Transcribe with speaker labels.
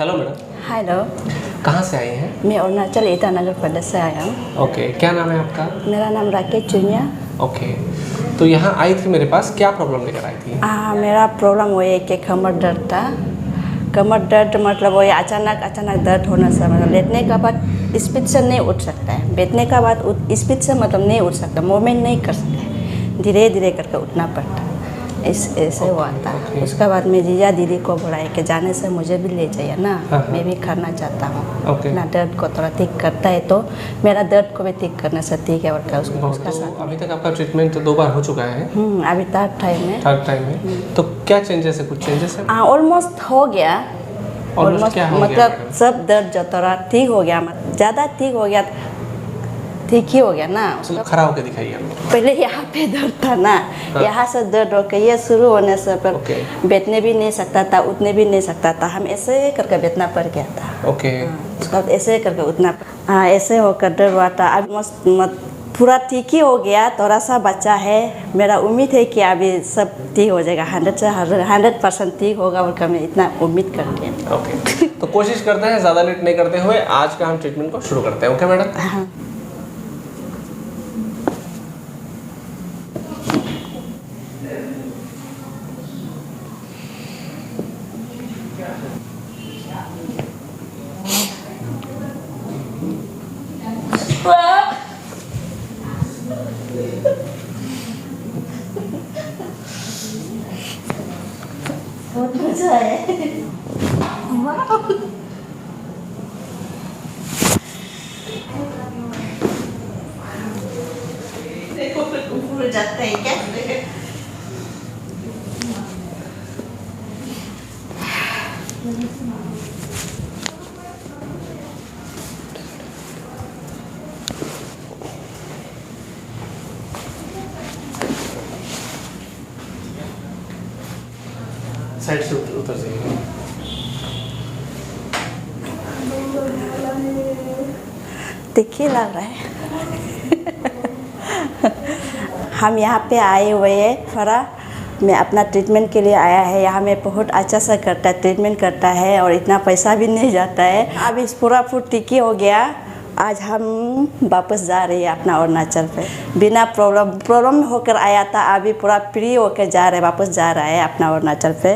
Speaker 1: Hello madam.
Speaker 2: Hello,
Speaker 1: कहाँ से आई हैं?
Speaker 2: मैं अरुणाचल ईटानगर प्रदेश से आया हूँ।
Speaker 1: ओके, क्या नाम है आपका?
Speaker 2: मेरा नाम राकेश चुनिया।
Speaker 1: ओके, तो यहाँ आई थी मेरे पास, क्या प्रॉब्लम लेकर आई थी?
Speaker 2: मेरा प्रॉब्लम वो है कि कमर दर्द था। कमर दर्द मतलब वो अचानक दर्द होने से मतलब लेटने के बाद स्पीड से नहीं उठ सकता है, बैठने के बाद स्पीड से मतलब नहीं उठ सकता, मूवमेंट नहीं कर सकता, धीरे धीरे करके उठना पड़ता है। ऐसे हुआ था। उसके बाद मैं जीजा दीदी को बुलाया कि जाने से मुझे भी ले जाइए ना, मैं भी करना चाहता हूँ। अपना दर्द को थोड़ा ठीक करता है तो मेरा दर्द को भी ठीक करने से ठीक है। और क्या उसका साथ
Speaker 1: अभी तक आपका ट्रीटमेंट 2 बार हो चुका है?
Speaker 2: अभी थर्ड टाइम है।
Speaker 1: तो क्या चेंजेस है? कुछ चेंजेस है?
Speaker 2: ऑलमोस्ट हो गया। ऑलमोस्ट मतलब सब दर्द जो थोड़ा ठीक हो गया, मतलब ज़्यादा ठीक हो गया, ठीक ही हो गया ना।
Speaker 1: उसको खड़ा होकर दिखाइए आपको।
Speaker 2: पहले यहाँ पे दर्द था ना, यहाँ से दर्द हो के ये शुरू होने से पर बैठने भी नहीं सकता था, उठने भी नहीं सकता था। हम ऐसे करके बैठना पड़ गया था। उसके बाद ऐसे करके उठना, ऐसे होकर दर्द हुआ था। अब मस्त पूरा ठीक ही हो गया, थोड़ा सा बच्चा है। मेरा उम्मीद है कि अभी सब ठीक हो जाएगा, 100% ठीक होगा और मैं इतना उम्मीद करती हूँ।
Speaker 1: ओके, तो कोशिश करते हैं ज़्यादा लेट नहीं करते हुए आज का हम ट्रीटमेंट को शुरू करते हैं। Okay madam?
Speaker 2: हाँ। बहुत मजा है। देखो ऊपर जाता है क्या?
Speaker 1: साइड से उतर जाइए।
Speaker 2: देखिए लग रहा है। हम यहाँ पे आए हुए हैं थोड़ा, मैं अपना ट्रीटमेंट के लिए आया है। यहाँ में बहुत अच्छा सा ट्रीटमेंट करता है और इतना पैसा भी नहीं जाता है। अब इस पूरा फूड ठीक ही हो गया। आज हम वापस जा रहे हैं अपना अरुणाचल पे, बिना प्रॉब्लम होकर आया था, अभी पूरा फ्री होकर जा रहे हैं, वापस जा रहा है अपना अरुणाचल पे।